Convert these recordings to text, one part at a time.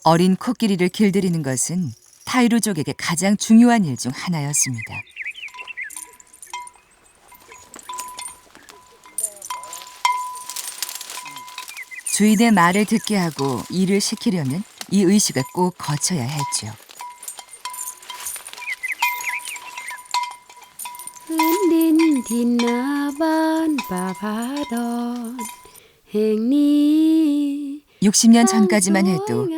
어린 코끼리를 길들이는 것은 타이루족에게 가장 중요한 일 중 하나였습니다. 주인의 말을 듣게 하고 일을 시키려면 이 의식을 꼭 거쳐야 했죠. 행니 60년 전까지만 해도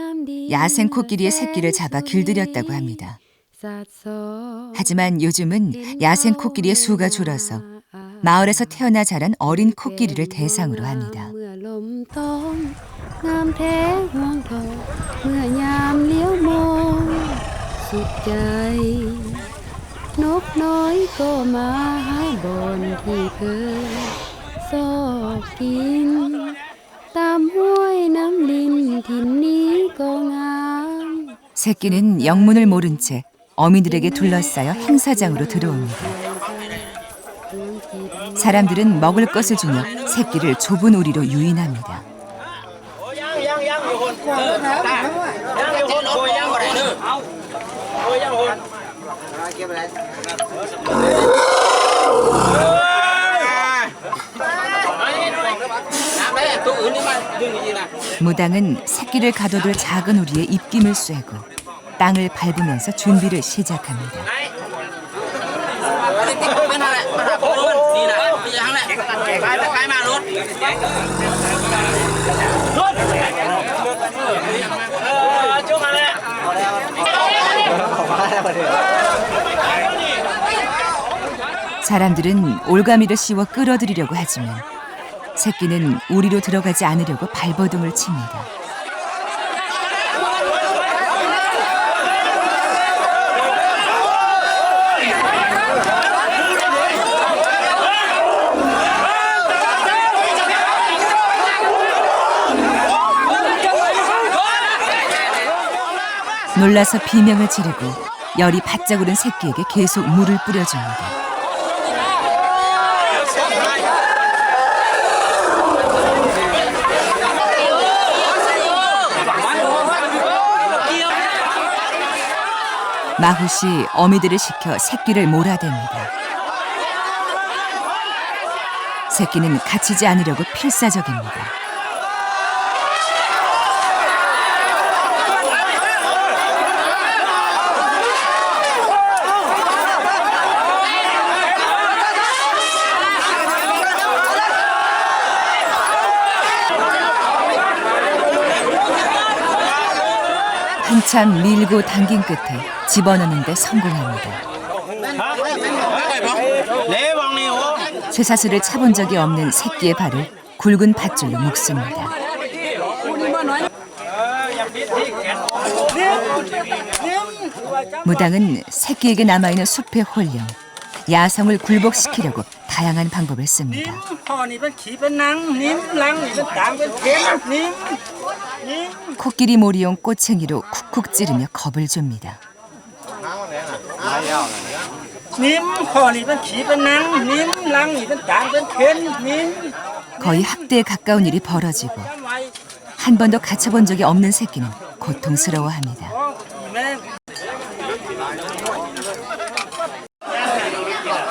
야생 코끼리의 새끼를 잡아 길들였다고 합니다. 하지만 요즘은 야생 코끼리의 수가 줄어서 마을에서 태어나 자란 어린 코끼리를 대상으로 합니다. 새끼는 영문을 모른 채 어미들에게 둘러싸여 행사장으로 들어옵니다. 사람들은 먹을 것을 주며 새끼를 좁은 우리로 유인합니다. 무당은 새끼를 가둬둘 작은 우리에 입김을 쐬고 땅을 밟으면서 준비를 시작합니다. 사람들은 올가미를 씌워 끌어들이려고 하지만 새끼는 우리로 들어가지 않으려고 발버둥을 칩니다. 놀라서 비명을 지르고 열이 바짝 오른 새끼에게 계속 물을 뿌려줍니다. 마훗이 어미들을 시켜 새끼를 몰아댑니다. 새끼는 갇히지 않으려고 필사적입니다. 한참 밀고 당긴 끝에 집어넣는 데 성공합니다. 쇠사슬을 차본 적이 없는 새끼의 발을 굵은 밧줄로 묶습니다. 무당은 새끼에게 남아있는 숲의 혼령, 야성을 굴복시키려고 다양한 방법을 씁니다. 코끼리 모리용 꼬챙이로 쿡쿡 찌르며 겁을 줍니다. 거의 학대에 가까운 일이 벌어지고 한 번도 갇혀본 적이 없는 새끼는 고통스러워합니다.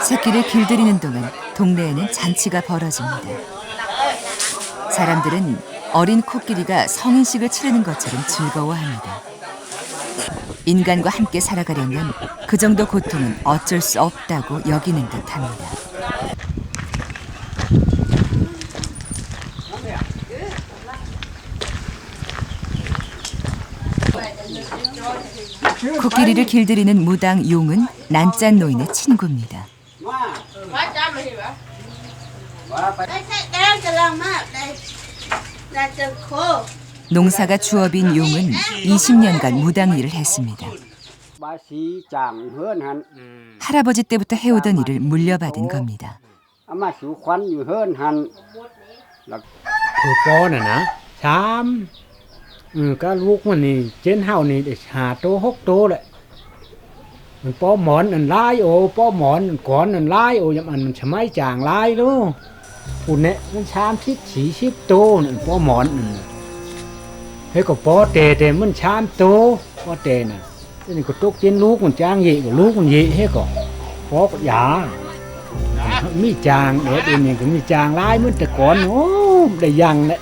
새끼를 길들이는 동안 동네에는 잔치가 벌어집니다. 사람들은 어린 코끼리가 성인식을 치르는 것처럼 즐거워합니다. 인간과 함께 살아가려면 그 정도 고통은 어쩔 수 없다고 여기는 듯합니다. 코끼리를 길들이는 무당 용은 난짠 노인의 친구입니다. 농사가 주업인 용은 20년간 무당 일을 했습니다. 할아버지 때부터 해오던 일을 물려받은 겁니다. Các lúc mà này trên hào này để hà tô hốc tô đấy mình bỏ món mình lái ô bỏ món mình con mình lái ô nhưng mà mình sẽ mấy chàng lái luôn phụ nè mình xám xít chỉ xít tô mình bỏ món thế có bó tè tè mình chám tô bó tè nè thế này có tốt trên lú còn trang gì có lú còn gì hết có bó có giả mi chàng để bên này có mi chàng lái mớiแต่ก่อนโอ้ได้ยังแหละ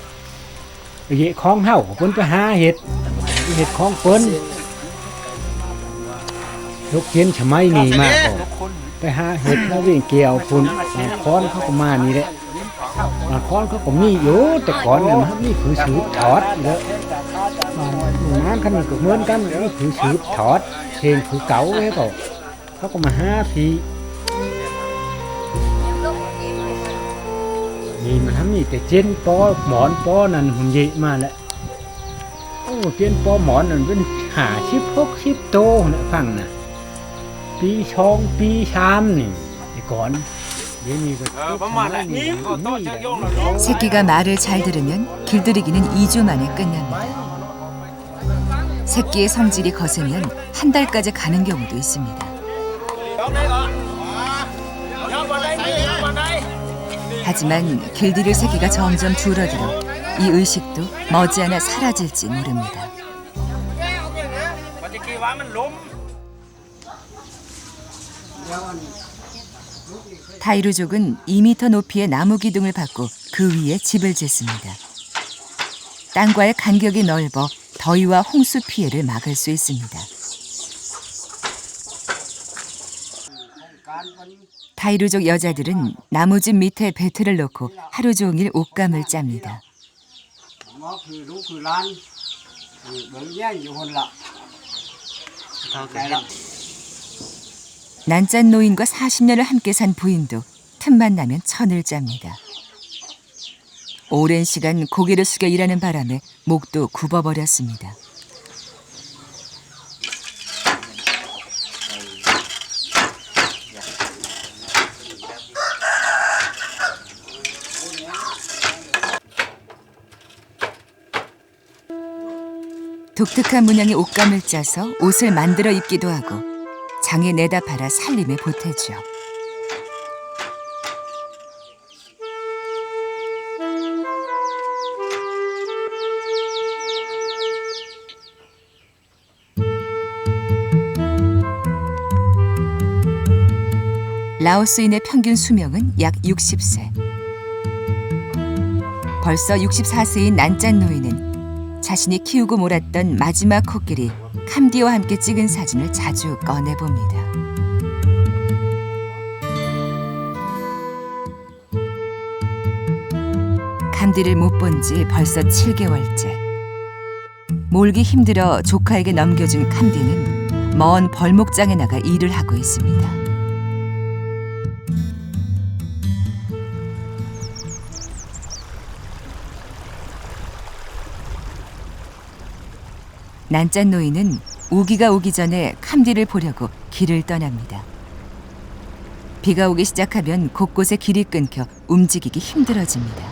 เยของเฮาเพิ่นไปหาเห็ดของเพิ่นลูกเขียนสมัยนี้มาก็ไปหาเห็ดแล้ววิ่งเกี่ยวพุ่นค้อนเขาก็มานี่แหละค้อนเขาก็มีอยู่แต่ก่อนน่ะมันมีคือสืบถอดเด้อน้ำคันนี้ก็เหมือนกันนี่คือสืบถอดเพลงคือเก่าไว้ก็เขาก็มาหาพี่นี่มันทำนี่แต่เจนปอหมอนปอนั่นหุ่นเยะมาแล้วโอ้เจนปอหมอนนั่นเป็น50-60 โตนะฟังนะปีชองปีชามนี่แต่ก่อนเดี๋ยวนี้ก็ 새끼가 말을 잘 들으면 길들이기는 2주 만에 끝납니다. 새끼의 성질이 거세면 한 달까지 가는 경우도 있습니다. 하지만 길들일 새끼가 점점 줄어들어 이 의식도 머지않아 사라질지 모릅니다. 타이루족은 2m 높이의 나무 기둥을 받고 그 위에 집을 짓습니다. 땅과의 간격이 넓어 더위와 홍수 피해를 막을 수 있습니다. 타이루족 여자들은 나무집 밑에 배틀을 놓고 하루 종일 옷감을 짭니다. 난짠 노인과 40년을 함께 산 부인도 틈만 나면 천을 짭니다. 오랜 시간 고개를 숙여 일하는 바람에 목도 굽어버렸습니다. 독특한 문양의 옷감을 짜서 옷을 만들어 입기도 하고 장에 내다 팔아 살림에 보태죠. 라오스인의 평균 수명은 약 60세. 벌써 64세인 난짠 노인은 자신이 키우고 몰았던 마지막 코끼리 캄디와 함께 찍은 사진을 자주 꺼내봅니다. 캄디를 못 본 지 벌써 7개월째. 몰기 힘들어 조카에게 넘겨준 캄디는 먼 벌목장에 나가 일을 하고 있습니다. 난짠 노인은 우기가 오기 전에 캄디를 보려고 길을 떠납니다. 비가 오기 시작하면 곳곳에 길이 끊겨 움직이기 힘들어집니다.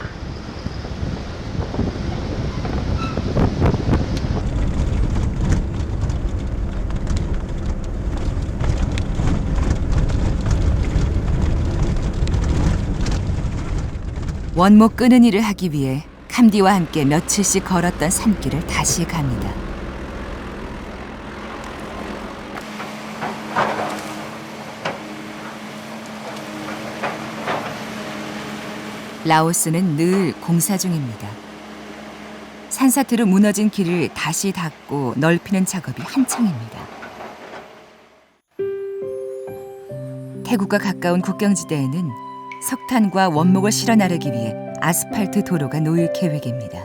원목 끄는 일을 하기 위해 캄디와 함께 며칠씩 걸었던 산길을 다시 갑니다. 라오스는 늘 공사 중입니다. 산사태로 무너진 길을 다시 닦고 넓히는 작업이 한창입니다. 태국과 가까운 국경지대에는 석탄과 원목을 실어 나르기 위해 아스팔트 도로가 놓일 계획입니다.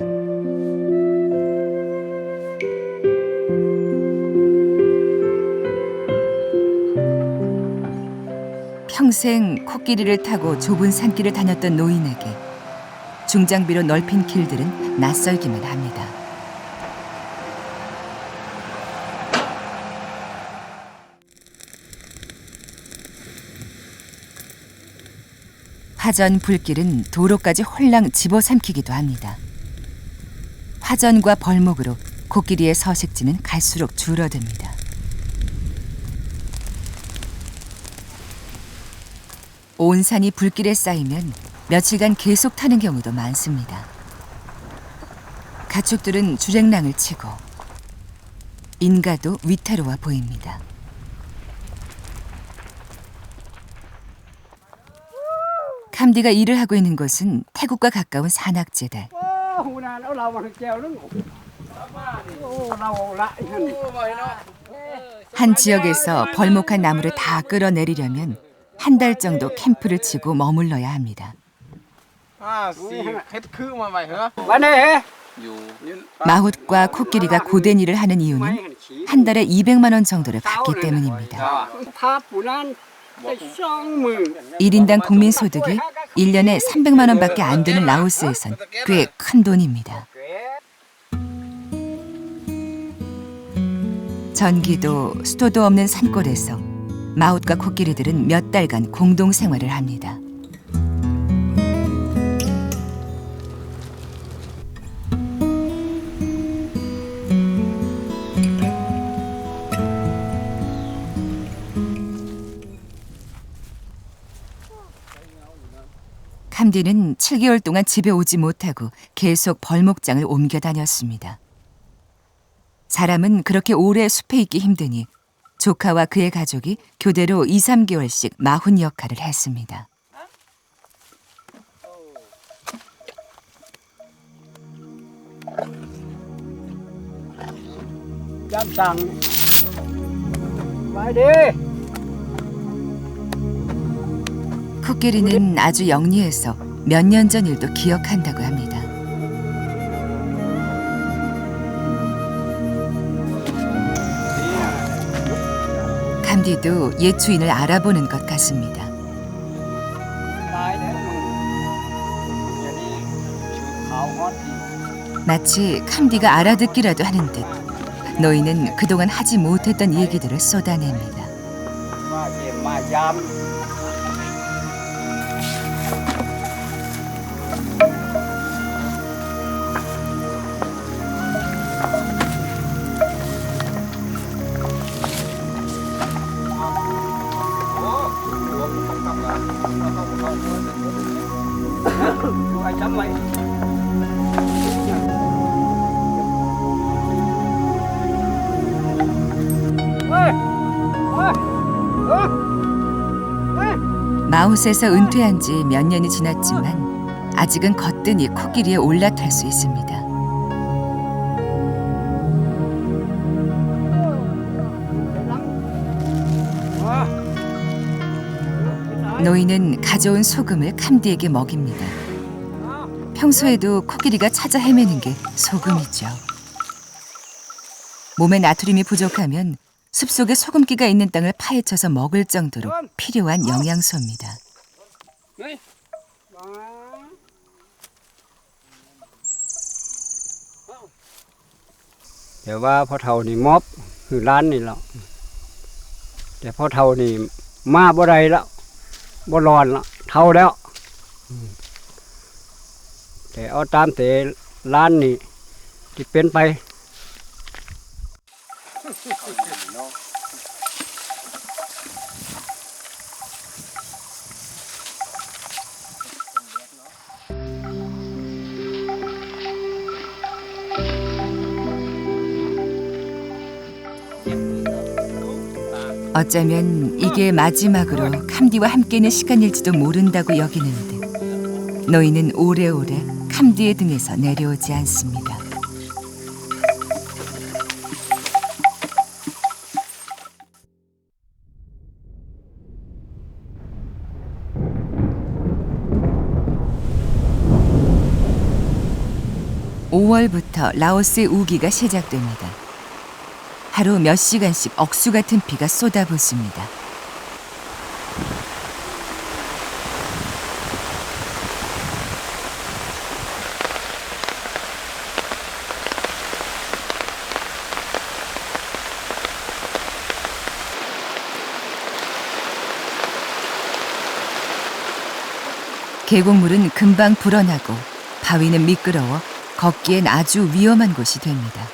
평생 코끼리를 타고 좁은 산길을 다녔던 노인에게 중장비로 넓힌 길들은 낯설기만 합니다. 화전 불길은 도로까지 홀랑 집어삼키기도 합니다. 화전과 벌목으로 코끼리의 서식지는 갈수록 줄어듭니다. 온 산이 불길에 쌓이면 며칠간 계속 타는 경우도 많습니다. 가축들은 주랭랑을 치고 인가도 위태로워 보입니다. 캄디가 일을 하고 있는 곳은 태국과 가까운 산악지대. 한 지역에서 벌목한 나무를 다 끌어내리려면 한 달 정도 캠프를 치고 머물러야 합니다. 마훗과 코끼리가 고된 일을 하는 이유는 한 달에 200만 원 정도를 받기 때문입니다. 1인당 국민소득이 1년에 300만 원밖에 안 되는 라오스에선 꽤 큰 돈입니다. 전기도 수도도 없는 산골에서 마훗과 코끼리들은 몇 달간 공동 생활을 합니다. 캄디는 7개월 동안 집에 오지 못하고 계속 벌목장을 옮겨 다녔습니다. 사람은 그렇게 오래 숲에 있기 힘드니 조카와 그의 가족이 교대로 2, 3개월씩 마훈 역할을 했습니다. 코끼리는 아주 영리해서 몇 년 전 일도 기억한다고 합니다. 캄디도 옛 주인을 알아보는 것 같습니다. 마치 캄디가 알아듣기라도 하는 듯 노인은 그동안 하지 못했던 얘기들을 쏟아냅니다. 마훗에서 은퇴한 지 몇 년이 지났지만 아직은 거뜬히 코끼리에 올라탈 수 있습니다. 노인은 가져온 소금을 캄디에게 먹입니다. 평소에도 코끼리가 찾아 헤매는 게 소금이죠. 몸에 나트륨이 부족하면 숲속에 소금기가 있는 땅을 파헤쳐서 먹을 정도로 필요한 영양소입니다.แต่ว่าพ่อเฒ่านี่ม็อบคือร้านนี่แหละแต่พ่อเฒ่านี่มาบ่ได้แล้วบ่รอนแล้วเฒ่าแล้วแต่เอาตามแต่ร้านนี่ที่เป็นไป 어쩌면 이게 마지막으로 캄디와 함께 있는 시간일지도 모른다고 여기는 듯 노인은 오래오래 캄디의 등에서 내려오지 않습니다. (5월부터) 라오스의 우기가 시작됩니다. 하루 몇 시간씩 억수 같은 비가 쏟아붓습니다. 계곡물은 금방 불어나고 바위는 미끄러워 걷기엔 아주 위험한 곳이 됩니다.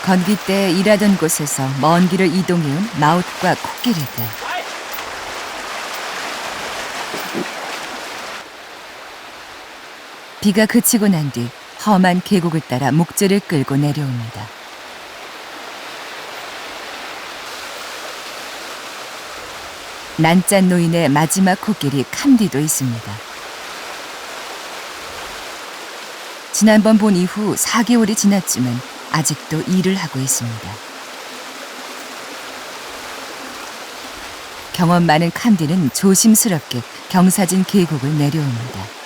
건기 때 일하던 곳에서 먼 길을 이동해온 마웃과 코끼리들. 비가 그치고 난 뒤 험한 계곡을 따라 목재를 끌고 내려옵니다. 난짠 노인의 마지막 코끼리 캄디도 있습니다. 지난번 본 이후 4개월이 지났지만 아직도 일을 하고 있습니다. 경험 많은 캄디는 조심스럽게 경사진 계곡을 내려옵니다.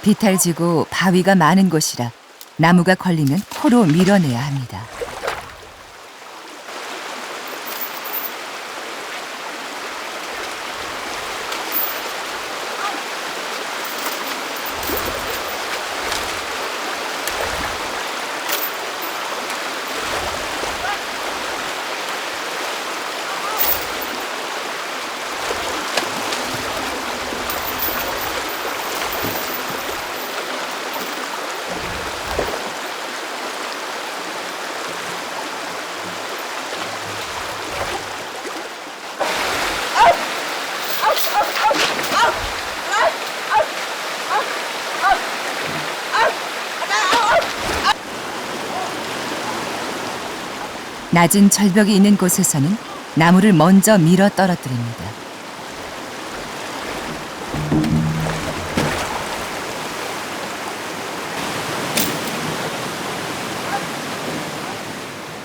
비탈지고 바위가 많은 곳이라 나무가 걸리면 코로 밀어내야 합니다. 낮은 절벽이 있는 곳에서는 나무를 먼저 밀어 떨어뜨립니다.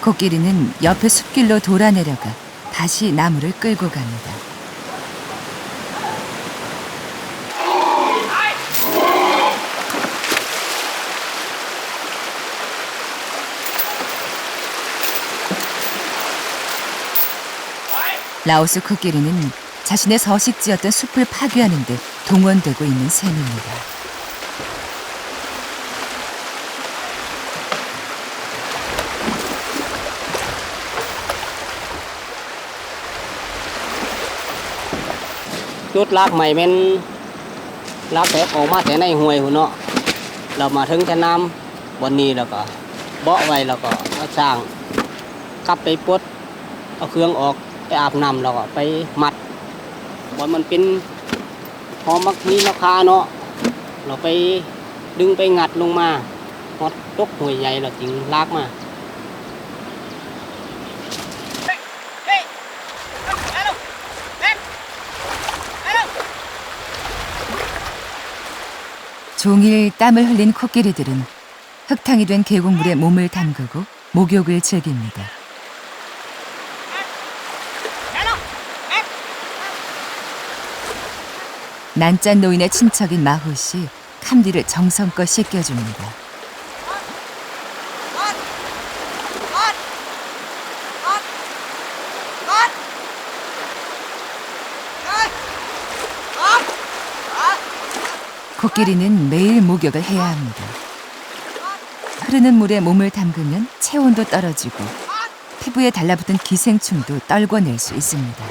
코끼리는 옆에 숲길로 돌아 내려가 다시 나무를 끌고 갑니다. 라오스 코끼리는 자신의 서식지였던 숲을 파괴하는 데 동원되고 있는 셈입니다. chút lát mày bên lát sẽ có mà thế này huề của nó là mà thưng thế nam bọn nì là có bỏ vậy là có sàng cắpไปปดเอาเครื่องออกไปอาบน้ำแล้วก็ไปมัดบอลมันเป็นหอมมักมีราคาเนาะเราไปดึงไปงัดลงมาฮอดตกหวยใหญ่เราจึงลากมา 종일 땀을 흘린 코끼리들은 흙탕이 된 계곡물에 몸을 담그고 목욕을 즐깁니다. 난짠 노인의 친척인 마훗이 캄디를 정성껏 씻겨줍니다. 코끼리는 매일 목욕을 해야 합니다. 흐르는 물에 몸을 담그면 체온도 떨어지고 피부에 달라붙은 기생충도 떨궈낼 수 있습니다.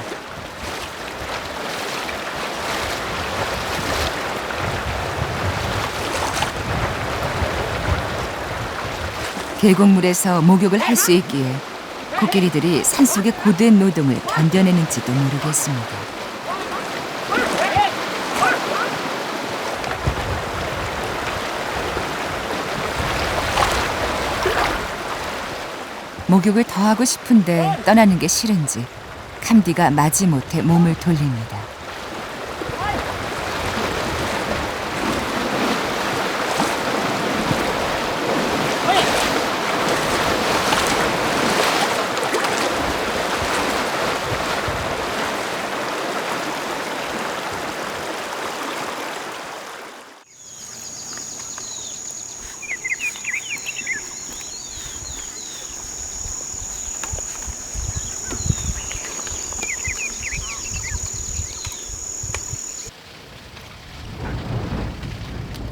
계곡물에서 목욕을 할 수 있기에 코끼리들이 산속의 고된 노동을 견뎌내는지도 모르겠습니다. 목욕을 더 하고 싶은데 떠나는 게 싫은지 캄디가 마지못해 몸을 돌립니다.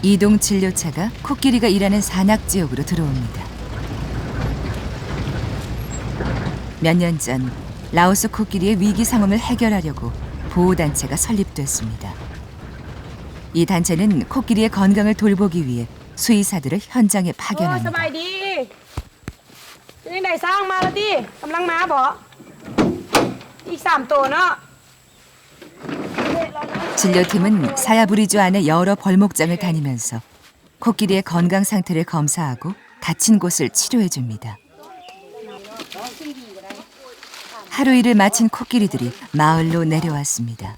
이동 진료차가 코끼리가 일하는 산악 지역으로 들어옵니다. 몇 년 전 라오스 코끼리의 위기 상황을 해결하려고 보호단체가 설립됐습니다. 이 단체는 코끼리의 건강을 돌보기 위해 수의사들을 현장에 ส 파견합니다. บายดีเป็นยังไงสร้างมาแล้วดิกำลังมาบ่อีก3ตัวเนาะ 진료팀은 사야브리주 안의 여러 벌목장을 다니면서 코끼리의 건강 상태를 검사하고 다친 곳을 치료해 줍니다. 하루 일을 마친 코끼리들이 마을로 내려왔습니다.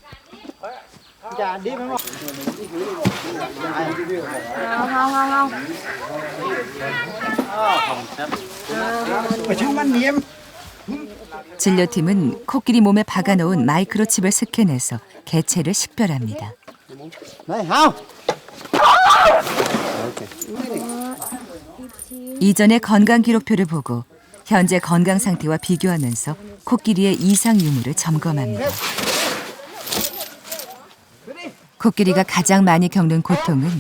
진료팀은 코끼리 몸에 박아놓은 마이크로칩을 스캔해서 개체를 식별합니다. 이전의 건강 기록표를 보고 현재 건강 상태와 비교하면서 코끼리의 이상 유무를 점검합니다. 코끼리가 가장 많이 겪는 고통은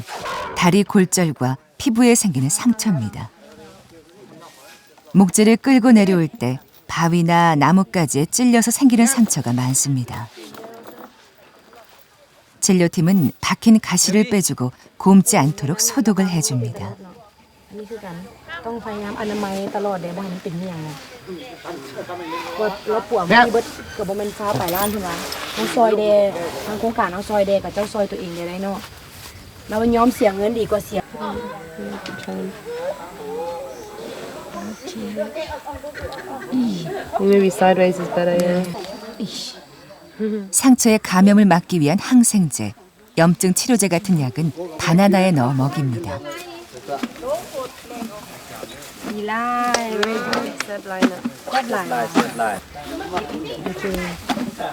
다리 골절과 피부에 생기는 상처입니다. 목재를 끌고 내려올 때 바위나 나뭇가지에 찔려서 생기는 상처가 많습니다. 진료팀은 박힌 가시를 빼주고 곪지 않도록 소독을 해줍니다. อันนี้คือกันต้องพยายามอนามัยตลอดเด้บ่ให้มันเป็นอหย่างว่าเราปวดมันเบิดก็บ่แม่นฟ้าไปร้านเพิ่นว่าเฮาซอยแดทางโครงการเฮาซอยแดกับเจ้าซอยตัวเองได้เนาะแล้วมันยอมเสียเงินดีกว่าเสีย Maybe sideways is better, yeah. 상처에 감염을 막기 위한 항생제, 염증 치료제 같은 약은 바나나에 넣어 먹입니다. มีลายเว้ย Step line up. แทบหลายโอเคที่นั่นน่ะ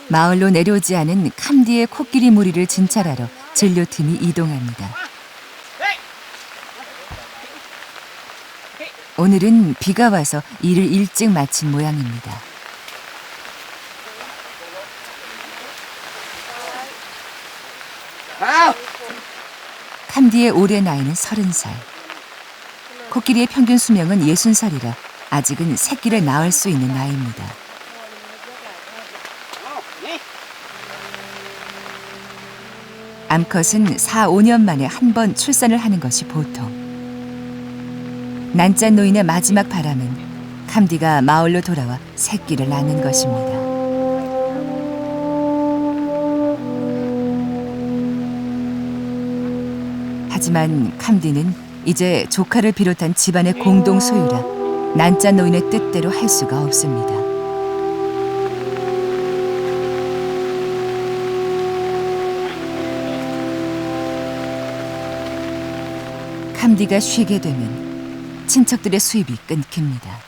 마을로 내려오지 않은 캄디의 코끼리 무리를 진찰하러 진료팀이 이동합니다. 오늘은 비가 와서 일을 일찍 마친 모양입니다. 캄디의 올해 나이는 30살. 코끼리의 평균 수명은 60살이라 아직은 새끼를 낳을 수 있는 나이입니다. 암컷은 4, 5년 만에 한 번 출산을 하는 것이 보통. 난짠 노인의 마지막 바람은 캄디가 마을로 돌아와 새끼를 낳는 것입니다. 하지만 캄디는 이제 조카를 비롯한 집안의 공동 소유라 난짠 노인의 뜻대로 할 수가 없습니다. 캄디가 쉬게 되면 친척들의 수입이 끊깁니다.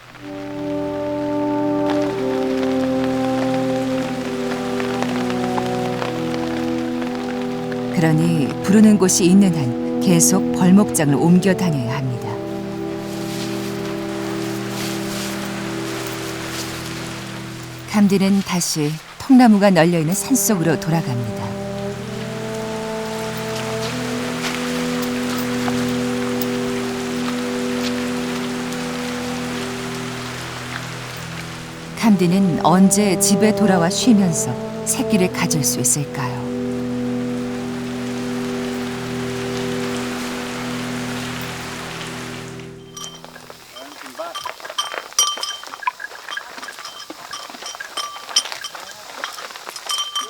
그러니 부르는 곳이 있는 한 계속 벌목장을 옮겨 다녀야 합니다. 캄디는 다시 통나무가 널려있는 산속으로 돌아갑니다. 캄디는 언제 집에 돌아와 쉬면서 새끼를 가질 수 있을까요?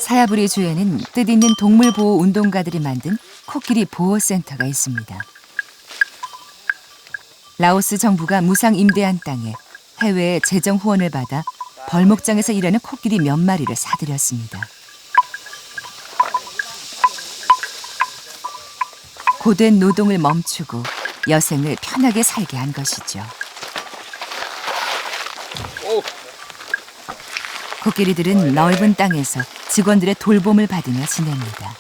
사야부리 주에는 뜻있는 동물보호 운동가들이 만든 코끼리 보호센터가 있습니다. 라오스 정부가 무상 임대한 땅에 해외의 재정 후원을 받아 벌목장에서 일하는 코끼리 몇 마리를 사들였습니다. 고된 노동을 멈추고 여생을 편하게 살게 한 것이죠. 코끼리들은 넓은 땅에서 직원들의 돌봄을 받으며 지냅니다.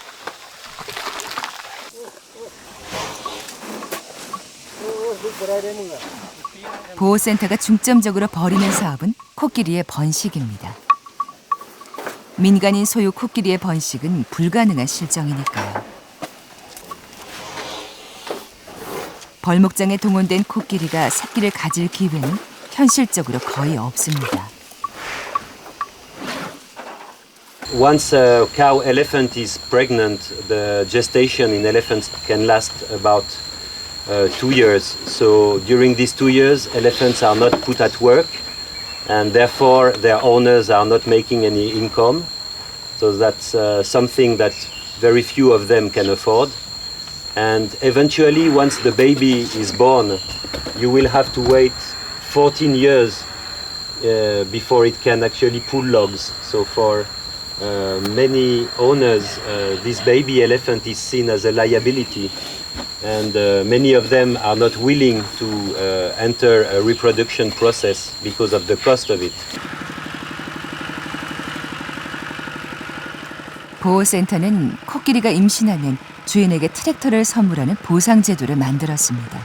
보호센터가 중점적으로 벌이는 사업은 코끼리의 번식입니다. 민간인 소유 코끼리의 번식은 불가능한 실정이니까요. 벌목장에 동원된 코끼리가 새끼를 가질 기회는 현실적으로 거의 없습니다. Once a cow elephant is pregnant, the gestation in elephants can last about 2 years. So during these 2 years, elephants are not put at work, and therefore their owners are not making any income. So that's something that very few of them can afford. And eventually, once the baby is born, you will have to wait 14 years before it can actually pull logs. So for many owners, this baby elephant is seen as a liability, and many of them are not willing to enter a reproduction process because of the cost of it. 보호센터는 코끼리가 임신하면 주인에게 트랙터를 선물하는 보상 제도를 만들었습니다.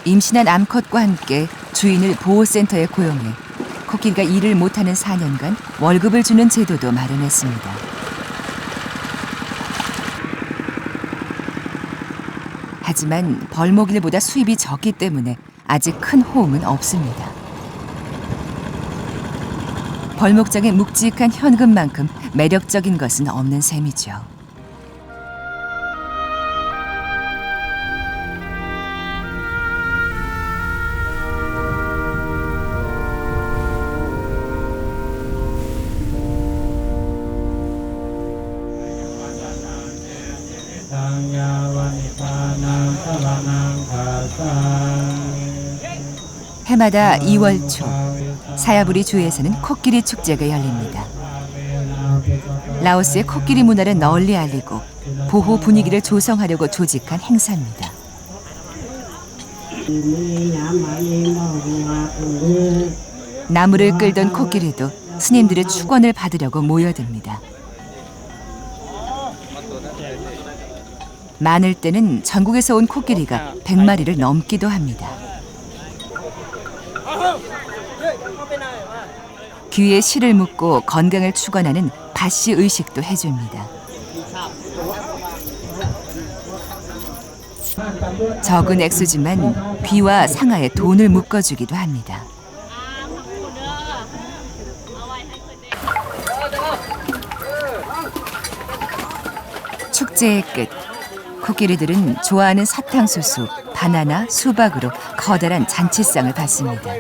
임신한 암컷과 함께 주인을 보호센터에 고용해 코끼리가 일을 못하는 4년간 월급을 주는 제도도 마련했습니다. 하지만 벌목일보다 수입이 적기 때문에 아직 큰 호응은 없습니다. 벌목장의 묵직한 현금만큼 매력적인 것은 없는 셈이죠. 해마다 2월 초 사야부리 주에서는 코끼리 축제가 열립니다. 라오스의 코끼리 문화를 널리 알리고 보호 분위기를 조성하려고 조직한 행사입니다. 나무를 끌던 코끼리도 스님들의 축원을 받으려고 모여듭니다. 많을 때는 전국에서 온 코끼리가 100마리를 넘기도 합니다. 귀에 실을 묶고 건강을 축원하는 바씨 의식도 해줍니다. 적은 액수지만 귀와 상아에 돈을 묶어주기도 합니다. 축제의 끝, 코끼리들은 좋아하는 사탕수수, 바나나, 수박으로 커다란 잔치상을 받습니다.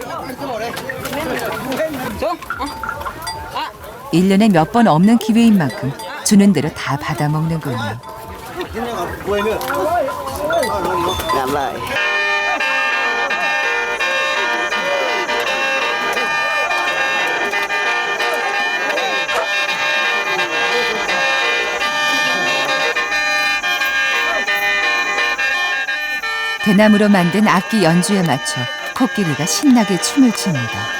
1년에 몇 번 없는 기회인 만큼 주는 대로 다 받아먹는군요. 대나무로 만든 악기 연주에 맞춰 코끼리가 신나게 춤을 춥니다.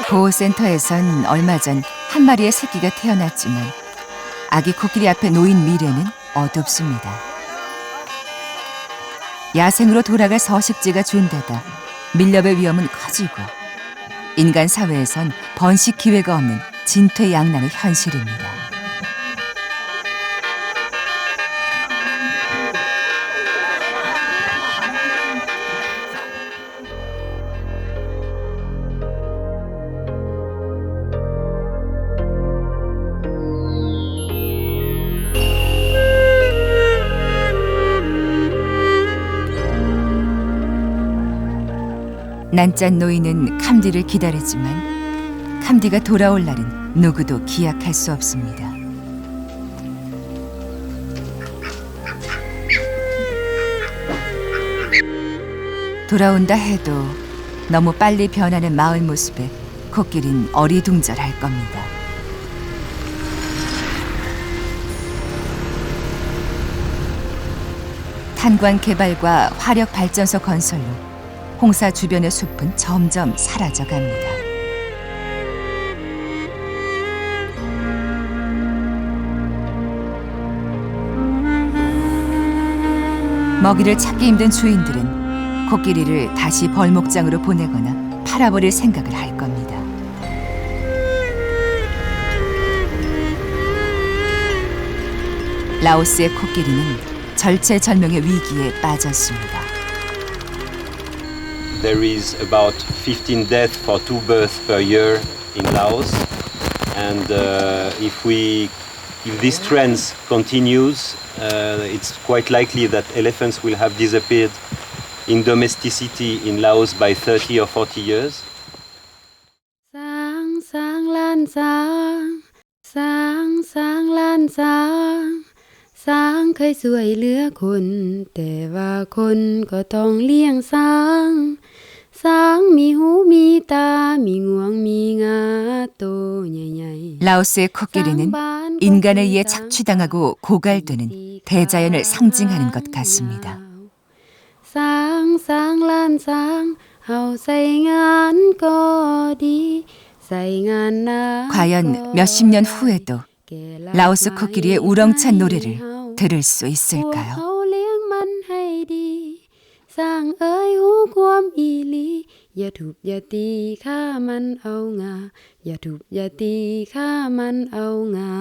보호센터에선 얼마 전 한 마리의 새끼가 태어났지만 아기 코끼리 앞에 놓인 미래는 어둡습니다. 야생으로 돌아갈 서식지가 준데다 밀렵의 위험은 커지고 인간 사회에선 번식 기회가 없는 진퇴양난의 현실입니다. 난짠 노인은 캄디를 기다리지만 캄디가 돌아올 날은 누구도 기약할 수 없습니다. 돌아온다 해도 너무 빨리 변하는 마을 모습에 코끼리는 어리둥절할 겁니다. 탄광 개발과 화력 발전소 건설로 홍사 주변의 숲은 점점 사라져 갑니다. 먹이를 찾기 힘든 주인들은 코끼리를 다시 벌목장으로 보내거나 팔아버릴 생각을 할 겁니다. 라오스의 코끼리는 절체절명의 위기에 빠졌습니다. There is about 15 deaths for two births per year in Laos, and if this trend continues, it's quite likely that elephants will have disappeared in domesticity in Laos by 30 or 40 years. สร้างล้านสร้างล้านสร้างเคยช่วยเหลือคนแต่ว่าคนก็ต้องเลี้ยงสร้างมีหูมีตามีงวงมีงาโตใหญ่ๆ 라오스의 코끼리는 인간에 의해 착취당하고 고갈되는 대자연을 상징하는 것 같습니다. สร้างล้านสร้างเฮาใส่งานก็ดีใส่งานนา 과연 몇십 년 후에도 라오스 코끼리의 우렁찬 노래를 들을 수 있을까요? เขาเลี้ยงมันให้ดีสร้างเอ้ยหูความอีหลีอย่าทุบอย่าตีข้ามันเอางาอย่าทุบอย่าตีข้ามันเอางา